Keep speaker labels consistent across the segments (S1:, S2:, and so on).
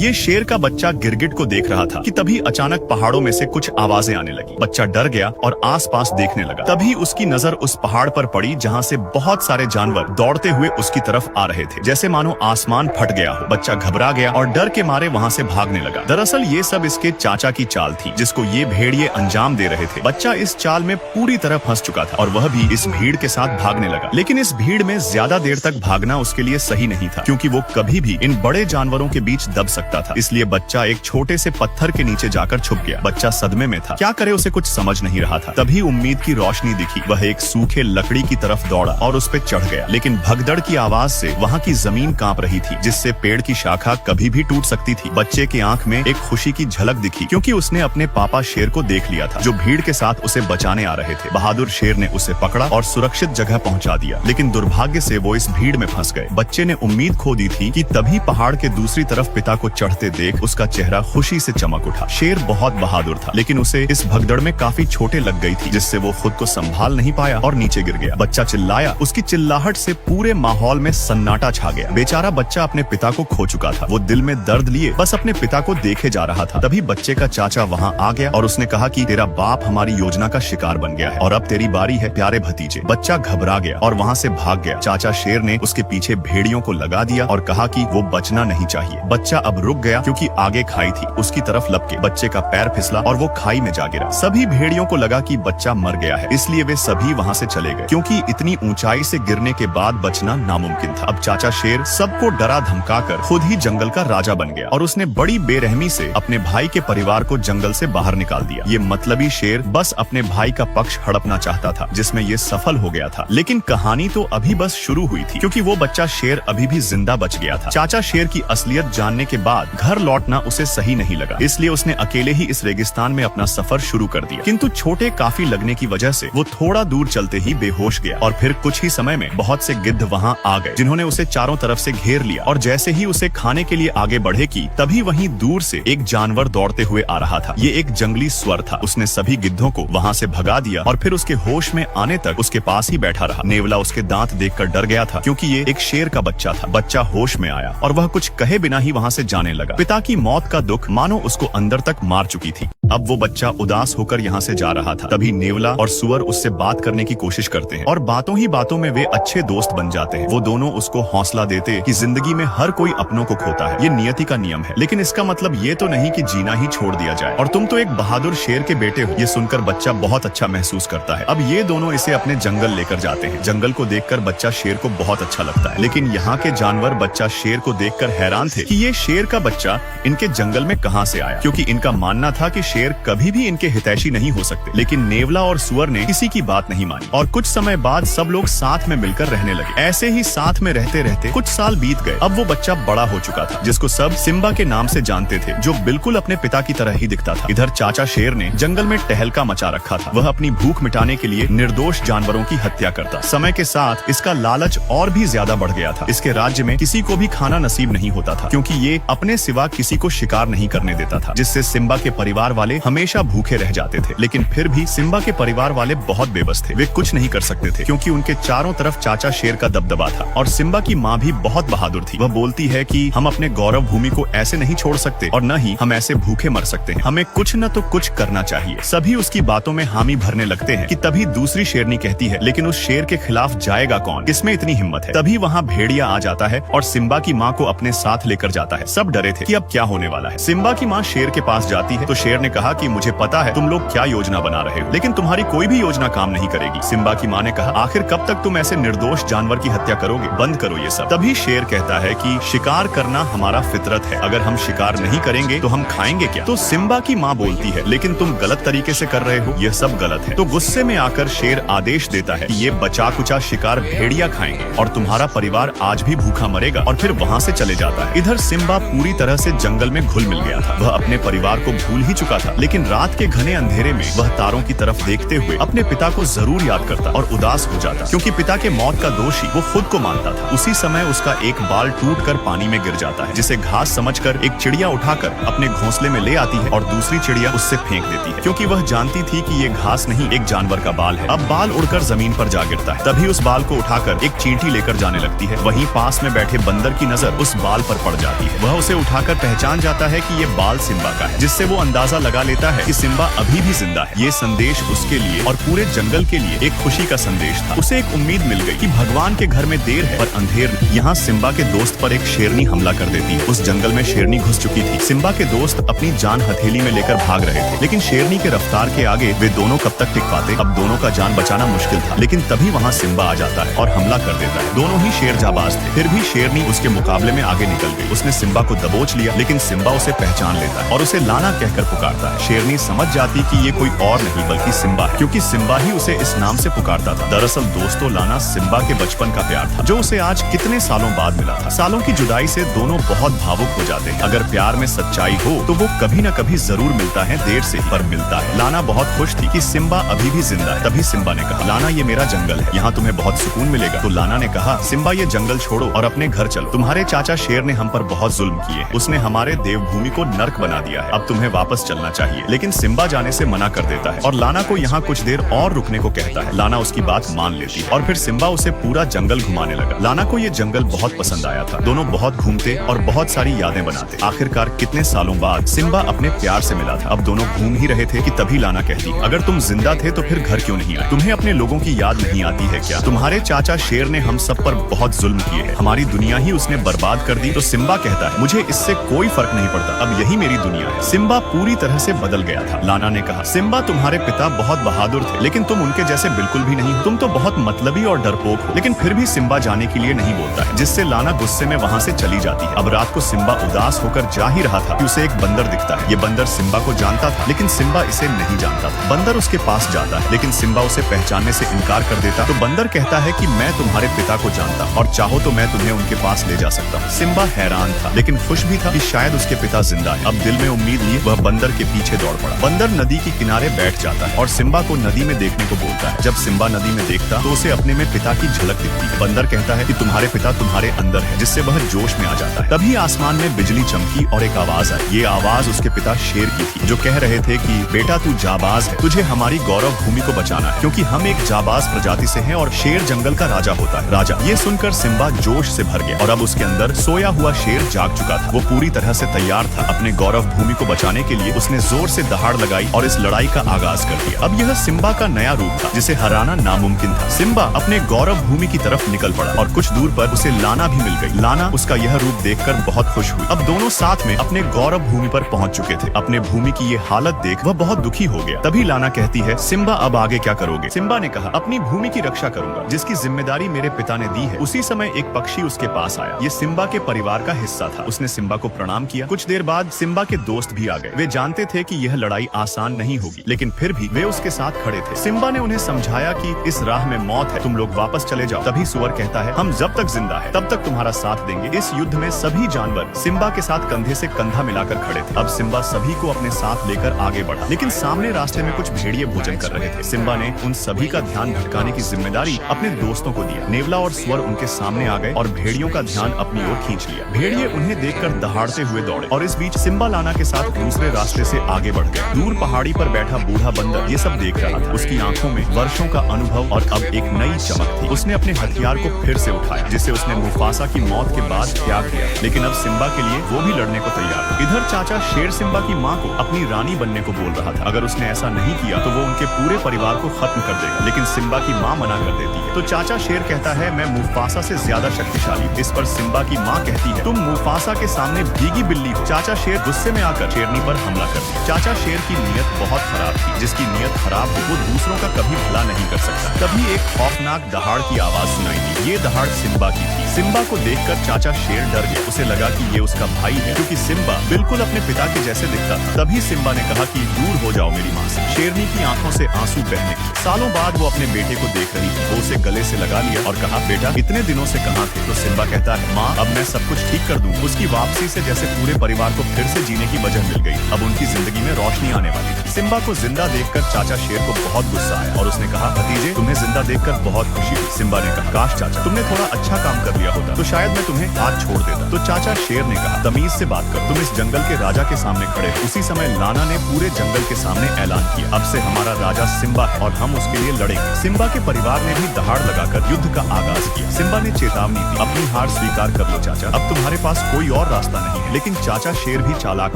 S1: ये शेर का बच्चा गिरगिट को देख रहा था कि तभी अचानक पहाड़ों में से कुछ आवाजें आने लगी। बच्चा डर गया और आसपास देखने लगा। तभी उसकी नजर उस पहाड़ पर पड़ी जहाँ से बहुत सारे जानवर दौड़ते हुए उसकी तरफ आ रहे थे, जैसे मानो आसमान फट गया हो। बच्चा घबरा गया और डर के मारे वहाँ से भागने लगा। दरअसल ये सब इसके चाचा की चाल थी, जिसको ये भेड़िए अंजाम दे रहे थे। बच्चा इस चाल में पूरी तरह फंस चुका था और वह भी इस भीड़ के साथ भागने लगा। लेकिन इस भीड़ में ज्यादा देर तक भागना उसके लिए सही नहीं था, क्योंकि वो कभी भी इन बड़े जानवरों के बीच दब सकता था। इसलिए बच्चा एक छोटे से पत्थर के नीचे जाकर छुप गया। बच्चा सदमे में था, क्या करे उसे कुछ समझ नहीं रहा था। तभी उम्मीद की रोशनी दिखी। वह एक सूखे लकड़ी की तरफ दौड़ा और उस पे चढ़ गया। लेकिन भगदड़ की आवाज से वहाँ की जमीन कांप रही थी, जिससे पेड़ की शाखा कभी भी टूट सकती थी। बच्चे की आंख में एक खुशी की झलक दिखी, क्योंकि उसने अपने पापा शेर को देख लिया था, जो भीड़ के साथ उसे बचाने आ रहे थे। बहादुर शेर ने उसे पकड़ा और सुरक्षित जगह पहुंचा दिया। लेकिन दुर्भाग्य से वो इस भीड़ में फंस गए। बच्चे ने उम्मीद खो दी थी कि तभी पहाड़ के दूसरी तरफ पिता को चढ़ते देख उसका चेहरा खुशी से चमक उठा। शेर बहुत बहादुर था, लेकिन उसे इस भगदड़ में काफी चोटें लग गई थी, जिससे वो खुद को संभाल नहीं पाया और नीचे गिर गया। बच्चा चिल्लाया। उसकी चिल्लाहट से पूरे माहौल में सन्नाटा छा गया। बेचारा बच्चा अपने पिता को खो चुका था। वो दिल में दर्द लिए बस अपने पिता को देखे जा रहा था। तभी बच्चे का चाचा वहाँ आ गया और उसने कहा कि तेरा बाप हमारी योजना का शिकार बन गया है और अब तेरी बारी है प्यारे भतीजे। बच्चा घबरा गया और वहाँ से भाग गया। चाचा शेर ने उसके पीछे भेड़ियों को लगा दिया और कहा कि वो बचना नहीं चाहिए। बच्चा अब रुक गया, क्योंकि आगे खाई थी। उसकी तरफ लपके बच्चे का पैर फिसला और वो खाई में जा गिरा। सभी भेड़ियों को लगा कि बच्चा मर गया है, इसलिए वे सभी वहाँ से चले गए, क्योंकि इतनी ऊंचाई से गिरने के बाद बचना नामुमकिन था। अब चाचा शेर सबको डरा धमकाकर खुद ही जंगल का राजा बन गया और उसने बड़ी बेरहमी से अपने भाई के परिवार को जंगल से बाहर निकाल दिया। ये मतलबी शेर बस अपने भाई का पक्ष हड़पना चाहता था, जिसमें ये सफल हो गया था। लेकिन कहानी तो अभी बस शुरू हुई थी, क्योंकि वो बच्चा शेर अभी भी जिंदा बच गया था। चाचा शेर की असलियत जानने के बाद घर लौटना उसे सही नहीं लगा, इसलिए उसने अकेले ही इस रेगिस्तान में अपना सफर शुरू कर दिया। किंतु छोटे काफी लगने की वजह से वो थोड़ा दूर चलते ही बेहोश गया और फिर कुछ ही समय में बहुत से गिद्ध वहाँ आ गए, जिन्होंने उसे चारों तरफ से घेर लिया। और जैसे ही उसे खाने के लिए आगे बढ़े की तभी वहीं दूर से एक जानवर दौड़ते हुए आ रहा था। ये एक जंगली स्वर था। उसने सभी गिद्धों को वहाँ से भगा दिया और फिर उसके होश में आने तक उसके पास ही बैठा रहा। नेवला उसके दांत देखकर डर गया था, क्योंकि ये एक शेर का बच्चा था। बच्चा होश में आया और वह कुछ कहे बिना ही वहाँ से जाने लगा। पिता की मौत का दुख मानो उसको अंदर तक मार चुकी थी। अब वो बच्चा उदास होकर यहाँ से जा रहा था। तभी नेवला और सुअर उससे बात करने की कोशिश करते हैं और बातों ही बातों में वे अच्छे दोस्त बन जाते हैं। वो दोनों उसको हौसला देते कि जिंदगी में हर कोई अपनों को खोता है, ये नियति का नियम है। लेकिन इसका मतलब ये तो नहीं कि जीना ही छोड़ दिया जाए और तुम तो एक बहादुर शेर के बेटे हो। ये सुनकर बच्चा बहुत अच्छा महसूस करता है। अब ये दोनों इसे अपने जंगल लेकर जाते हैं। जंगल को देखकर बच्चा शेर को बहुत अच्छा लगता है, लेकिन यहाँ के जानवर बच्चा शेर को देखकर हैरान थे कि ये शेर का बच्चा इनके जंगल में कहाँ से आया, क्योंकि इनका मानना था कि शेर कभी भी इनके हितैषी नहीं हो सकते। लेकिन नेवला और सुअर ने किसी की बात नहीं मानी और कुछ समय बाद सब लोग साथ में मिलकर रहने लगे। ऐसे ही साथ में रहते रहते कुछ साल बीत गए। अब वो बच्चा बड़ा हो चुका था, जिसको सब सिम्बा के नाम से जानते थे, जो बिल्कुल अपने पिता की तरह ही दिखता था। इधर चाचा शेर ने जंगल में टहलका मचा रखा था। वह अपनी भूख मिटाने के लिए निर्दोष जानवरों की हत्या करता। समय के साथ इसका लालच और भी ज्यादा बढ़ गया था। इसके राज्य में किसी को भी खाना नसीब नहीं होता था, क्योंकि ये अपने सिवा किसी को शिकार नहीं करने देता था, जिससे सिम्बा के परिवार वाले हमेशा भूखे रह जाते थे। लेकिन फिर भी सिम्बा के परिवार वाले बहुत बेबस थे। वे कुछ नहीं कर सकते थे, क्योंकि उनके चारों तरफ चाचा शेर का दबदबा था। और सिम्बा की माँ भी बहुत बहादुर थी। वह बोलती है कि हम अपने गौरव भूमि को ऐसे नहीं छोड़ सकते और न ही हम ऐसे भूखे मर सकते हैं। हमें कुछ न तो कुछ करना चाहिए। सभी उसकी बातों में हामी भरने लगते हैं कि तभी दूसरी शेरनी कहती है, लेकिन उस शेर के खिलाफ जाएगा कौन? किसमें इतनी हिम्मत है? तभी वहाँ भेड़िया आ जाता है और सिम्बा की माँ को अपने साथ लेकर जाता है। सब डरे थे कि अब क्या होने वाला है। सिम्बा की माँ शेर के पास जाती है तो शेर ने कहा कि मुझे पता है तुम लोग क्या योजना बना रहे हो, लेकिन तुम्हारी कोई भी योजना काम नहीं करेगी। सिम्बा की माँ ने कहा, आखिर कब तक तुम ऐसे निर्दोष जानवर की हत्या करोगे? बंद करो ये सब। तभी शेर कहता है कि शिकार करना हमारा फितरत है, अगर हम शिकार नहीं करेंगे तो हम खाएंगे क्या? तो सिम्बा की माँ बोलती है, लेकिन तुम गलत तरीके से कर रहे हो, यह सब गलत है। तो गुस्से में आकर शेर आदेश देता है कि ये बचा कुचा शिकार भेड़िया खाएंगे और तुम्हारा परिवार आज भी भूखा मरेगा, और फिर वहाँ से चले जाता है। इधर सिम्बा पूरी तरह से जंगल में घुल मिल गया था। वह अपने परिवार को भूल ही चुका था, लेकिन रात के घने अंधेरे में वह तारों की तरफ देखते हुए अपने पिता को जरूर याद करता और उदास हो जाता, क्योंकि पिता के मौत का दोषी वो खुद को मानता था। उसी समय उसका एक बाल टूटकर पानी में गिर जाता है, जिसे घास समझकर एक चिड़िया उठाकर अपने घोंसले में ले आती है और दूसरी चिड़िया उससे फेंक देती है, क्योंकि वह जानती थी कि ये घास नहीं एक जानवर का बाल है। अब बाल उड़कर जमीन पर जा गिरता है। तभी उस बाल को उठाकर एक चींटी लेकर जाने लगती है। वहीं पास में बैठे बंदर की नजर उस बाल पर पड़ जाती है। वह उसे उठाकर पहचान जाता है कि ये बाल सिम्बा का है, जिससे वो अंदाजा लगा लेता है कि सिम्बा अभी भी जिंदा है। ये संदेश उसके लिए और पूरे जंगल के लिए एक खुशी का संदेश था। उसे एक उम्मीद मिल गई कि भगवान के घर में देर है पर अंधेर नहीं। यहाँ सिम्बा के दोस्त पर एक शेरनी हमला कर देती है। उस जंगल में शेरनी घुस चुकी थी। सिम्बा के दोस्त अपनी जान हथेली में लेकर भाग रहे थे, लेकिन शेरनी के रफ्तार के आगे वे दोनों कब तक टिक पाते। अब दोनों का जान बचाना मुश्किल था, लेकिन तभी वहाँ सिम्बा आ जाता है और हमला कर देता है। दोनों ही शेर जाबाज थे, फिर भी शेरनी उसके मुकाबले में आगे निकल गई। उसने सिम्बा को दबोच लिया, लेकिन सिम्बा उसे पहचान लेता है और उसे लाना कहकर पुकारता है। शेरनी समझ जाती कि ये कोई और नहीं बल्कि सिम्बा है, क्योंकि सिम्बा ही उसे इस नाम से पुकारता था। दरअसल दोस्तों, लाना सिम्बा के बचपन का प्यार था, जो उसे आज कितने सालों बाद मिला था। सालों की जुदाई से दोनों बहुत भावुक हो जाते हैं। अगर प्यार में सच्चाई हो तो वो कभी न कभी जरूर मिलता है, देर से पर मिलता है। लाना बहुत खुश थी कि सिम्बा अभी भी जिंदा है। तभी सिम्बा ने कहा, लाना ये मेरा जंगल है, यहाँ तुम्हें बहुत सुकून मिलेगा। तो लाना ने कहा, सिम्बा ये जंगल छोड़ो और अपने घर चलो। तुम्हारे चाचा शेर ने हम पर बहुत जुल्म किए हैं। उसने हमारे देवभूमि को नर्क बना दिया है। अब तुम्हें वापस चलना चाहिए। लेकिन सिम्बा जाने से मना कर देता है और लाना को यहाँ कुछ देर और रुकने को कहता है। लाना उसकी बात मान लेती है और फिर सिम्बा उसे पूरा जंगल घुमाने लगा। लाना को ये जंगल बहुत पसंद आया था। दोनों बहुत घूमते और बहुत सारी यादें बनाते। आखिरकार कितने सालों बाद सिम्बा अपने प्यार से मिला था। अब दोनों घूम ही रहे थे कि तभी लाना कहती, अगर तुम जिंदा थे तो फिर घर क्यों नहीं आए? तुम्हें अपने लोगों की याद नहीं आती है क्या? तुम्हारे चाचा शेर ने हम सब पर बहुत जुल्म किए हैं। हमारी दुनिया ही उसने बर्बाद कर दी। तो सिम्बा कहता है, मुझे इससे कोई फर्क नहीं पड़ता, अब यही मेरी दुनिया है। सिम्बा पूरी तरह से बदल गया था। लाना ने कहा, सिम्बा तुम्हारे पिता बहुत बहादुर थे, लेकिन तुम उनके जैसे बिल्कुल भी नहीं हो। तुम तो बहुत मतलबी और डरपोक हो। लेकिन फिर भी सिम्बा जाने के लिए नहीं बोलता है, जिससे लाना गुस्से में वहाँ से चली जाती है। अब रात को सिम्बा उदास होकर जा ही रहा था कि उसे एक बंदर दिखता है। ये बंदर सिम्बा को जानता था, लेकिन सिम्बा इसे नहीं जानता था। बंदर उसके पास जाता है, लेकिन सिम्बा उसे पहचानने से इनकार कर देता। तो बंदर कहता है कि मैं तुम्हारे पिता को जानता और चाहो तो मैं तुम्हें उनके पास ले जा सकता हूँ। सिम्बा हैरान था, लेकिन खुश भी था कि शायद उसके पिता जिंदा है। अब दिल में उम्मीद लिए वह बंदर के पीछे दौड़ पड़ा। बंदर नदी के किनारे बैठ जाता है और सिम्बा को नदी में देखने को बोलता है। जब सिम्बा नदी में देखता तो उसे अपने में पिता की झलक दिखती है। बंदर कहता है कि तुम्हारे पिता तुम्हारे अंदर है, जिससे वह जोश में आ जाता है। तभी आसमान में बिजली चमकी और एक आवाज आई। ये आवाज उसके पिता शेर की थी, जो कह रहे थे कि बेटा तू जाबाज है, तुझे हमारी गौरव भूमि को बचाना है, क्योंकि हम एक जाबाज प्रजाति से हैं और शेर जंगल का राजा होता है। राजा ये सुनकर सिम्बा जोश से भर गया और अब उसके अंदर सोया हुआ शेर जाग चुका था। वो पूरी तरह से तैयार था। अपने गौरव भूमि को बचाने के लिए उसने जोर से दहाड़ लगाई और इस लड़ाई का आगाज कर दिया। अब यह सिम्बा का नया रूप था, जिसे हराना नामुमकिन था। सिम्बा अपने गौरव भूमि की तरफ निकल पड़ा और कुछ दूर पर उसे लाना भी मिल गई। लाना उसका यह रूप देखकर बहुत खुश हुई। अब दोनों साथ में अपने गौरव भूमि पर पहुंच चुके थे। अपने भूमि की ये हालत देख वह बहुत दुखी हो गया। तभी लाना कहती है, सिम्बा अब आगे क्या करोगे? सिम्बा ने कहा, अपनी भूमि की रक्षा करूंगा, जिसकी जिम्मेदारी मेरे पिता ने दी है। उसी समय एक पक्षी उसके पास आया। ये सिम्बा के परिवार का हिस्सा था। उसने सिम्बा को प्रणाम किया। कुछ देर बाद सिम्बा के दोस्त भी आ गए। वे जानते थे कि यह लड़ाई आसान नहीं होगी, लेकिन फिर भी वे उसके साथ खड़े थे। सिम्बा ने उन्हें समझाया कि इस राह में मौत है, तुम लोग वापस चले जाओ। तभी सुअर कहता है, हम जब तक जिंदा है तब तक तुम्हारा साथ देंगे। इस युद्ध में सभी जानवर सिम्बा के साथ कंधे से कंधा मिलाकर खड़े थे। अब सिम्बा सभी को अपने साथ लेकर आगे बढ़ा, लेकिन सामने रास्ते में कुछ भेड़िए भोजन कर रहे थे। सिम्बा ने उन सभी का ध्यान भटकाने की जिम्मेदारी अपने दोस्तों को दिया। नेवला और सुअर उनके सामने आ गए और भेड़ियों का ध्यान अपनी ओर खींच लिया। भेड़िए उन्हें देखकर दहाड़ते हुए दौड़े और इस बीच सिम्बा लाना के साथ दूसरे रास्ते से आगे बढ़ गया। दूर पहाड़ी पर बैठा बूढ़ा बंदर ये सब देख रहा था। उसकी आंखों में वर्षों का अनुभव और अब एक नई चमक थी। उसने अपने हथियार को फिर से उठाया, जिसे उसने मुफासा की मौत के बाद त्याग दिया, लेकिन अब सिम्बा के लिए वो भी लड़ने को तैयार था। इधर चाचा शेर सिम्बा की माँ को अपनी रानी बनने को बोल रहा था। अगर उसने ऐसा नहीं किया तो वो उनके पूरे परिवार को खत्म कर देगा, लेकिन सिम्बा की माँ मना कर देती है। तो चाचा शेर कहता है, मैं मुफासा से ज्यादा शक्तिशाली हूँ। इस पर सिम्बा की माँ कहती है, तुम मुफासा के सामने भीगी बिल्ली हो। चाचा शेर गुस्से में आकर शेरनी पर हमला कर दिया। चाचा शेर की नीयत बहुत खराब थी। जिसकी नीयत खराब हो वो दूसरों का कभी भला नहीं कर सकता। तभी एक खौफनाक दहाड़ की आवाज सुनाई दी। ये दहाड़ सिम्बा की थी। सिम्बा को देखकर चाचा शेर डर गया। उसे लगा कि ये उसका भाई है, क्योंकि सिम्बा बिल्कुल अपने पिता के जैसे दिखता था। तभी सिम्बा ने कहा कि दूर हो जाओ मेरी माँ से। शेरनी की आंखों से आंसू बहने लगे। सालों बाद वो अपने बेटे को देख रही थी। वो उसे गले से लगा लिया और कहा, बेटा इतने दिनों से कहाँ थे? तो सिम्बा कहता है, माँ अब मैं सब कुछ ठीक कर दूं। उसकी वापसी से जैसे पूरे परिवार को फिर से जीने की वजह मिल गई। अब उनकी जिंदगी में रोशनी आने वाली थी। सिम्बा को जिंदा देखकर चाचा शेर को बहुत गुस्सा आया और उसने कहा, भतीजे तुम्हें जिंदा देखकर बहुत खुशी हुई। सिम्बा ने कहा, काश चाचा तुमने थोड़ा अच्छा काम कर लिया होता तो शायद मैं तुम्हें आज छोड़ देता। तो चाचा शेर ने कहा, तमीज से बात कर, तुम इस जंगल के राजा के सामने खड़े हो। उसी समय लाना ने पूरे जंगल के सामने ऐलान किया, अब से हमारा राजा सिम्बा है और हम उसके लिए लड़ेंगे। सिम्बा के परिवार ने भी दहाड़ लगाकर युद्ध का आगाज किया। सिम्बा ने चेतावनी दी, अपनी हार स्वीकार कर लो चाचा, अब तुम्हारे पास कोई और रास्ता नहीं है। लेकिन चाचा शेर भी चालाक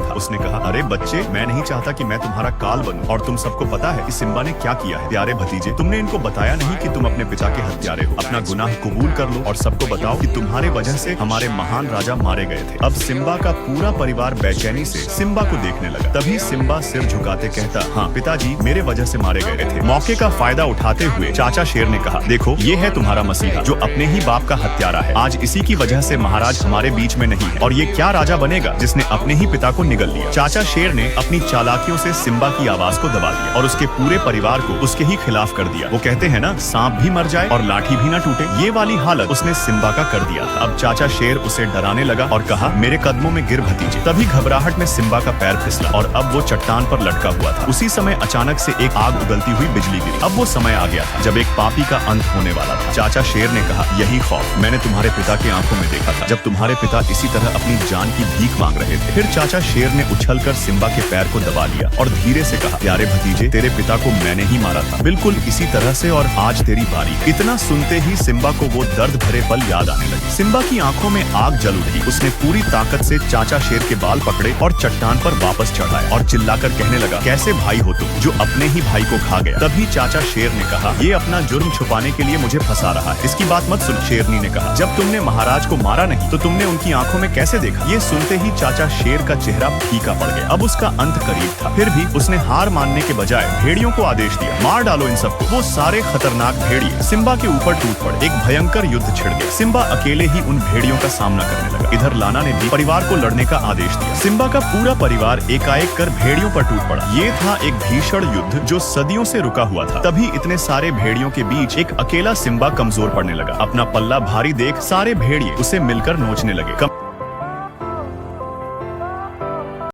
S1: था। उसने कहा, अरे बच्चे, मैं नहीं चाहता कि मैं तुम्हारा काल बनूं। और तुम सबको पता है कि सिम्बा ने क्या किया है। प्यारे भतीजे, तुमने इनको बताया नहीं कि तुम अपने पिता के हत्यारे हो। अपना गुनाह कबूल कर लो और सबको बताओ कि तुम्हारे वजह से हमारे महान राजा मारे गए थे। अब सिम्बा का पूरा परिवार बेचैनी से सिम्बा को देखने लगा। तभी सिम्बा सिर झुकाते कहता, हाँ पिताजी, मेरे वजह से मारे गए थे। मौके का फायदा उठाते हुए चाचा शेर ने कहा, देखो ये है तुम्हारा मसीहा जो अपने ही बाप का हत्यारा है। आज इसी की वजह से महाराज हमारे बीच में नहीं है और ये क्या राजा बनेगा जिसने अपने ही पिता को निगल लिया। चाचा शेर ने अपनी चालाकियों से सिम्बा की आवाज को दबा दिया और उसके पूरे परिवार को उसके ही खिलाफ कर दिया। वो कहते हैं ना, सांप भी मर जाए और लाठी भी न टूटे, ये वाली हालत उसने सिम्बा का कर दिया था। अब चाचा शेर उसे डराने लगा और कहा, मेरे कदमों में गिर भतीजे। तभी घबराहट में सिम्बा का पैर फिसला और अब वो चट्टान पर लटका हुआ था। उसी समय अचानक से एक आग उगलती हुई बिजली गिरी। अब वो समय आ गया था जब एक पापी का अंत होने वाला था। चाचा शेर ने कहा, यही खौफ मैंने तुम्हारे पिता की आंखों में देखा था जब तुम्हारे पिता इसी तरह अपनी जान की भीख मांग रहे थे। फिर चाचा शेर ने उछलकर सिम्बा के पैर को दबा लिया और धीरे से कहा, प्यारे भतीजे, तेरे पिता को मैंने ही मारा था, बिल्कुल इसी तरह से, और आज तेरी बारी। इतना सुनते ही सिम्बा को वो दर्द भरे पल याद आने लगे। सिम्बा की आंखों में आग जल उठी। उसने पूरी ताकत से चाचा शेर के बाल पकड़े और चट्टान पर वापस चढ़ाया और चिल्लाकर कहने लगा, कैसे भाई हो तुम जो अपने ही भाई को खा गया। तभी चाचा शेर ने कहा, ये अपना जुर्म छुपाने के लिए मुझे फंसा रहा है, इसकी बात मत सुन। शेरनी ने कहा, जब तुमने महाराज को मारा नहीं तो तुमने उनकी आंखों में कैसे देखा। ये सुनते ही चाचा शेर का चेहरा फीका पड़ गया। अब उसका अंत करीब था। फिर भी उसने हार मानने के बजाय भेड़ियों को आदेश दिया, मार डालो इन सबको। वो सारे खतरनाक भेड़िए सिम्बा के ऊपर टूट पड़े। एक भयंकर युद्ध छिड़ गया। सिम्बा अकेले ही उन भेड़ियों का सामना करने लगा। इधर लाना ने भी परिवार को लड़ने का आदेश दिया। सिम्बा का पूरा परिवार एकाएक कर भेड़ियों पर टूट पड़ा। ये था एक भीषण युद्ध जो सदियों से रुका हुआ था। तभी इतने सारे भेड़ियों के बीच एक अकेला सिम्बा कमजोर पड़ने लगा। अपना पल्ला भारी देख सारे भेड़िए उसे मिलकर नोचने लगे।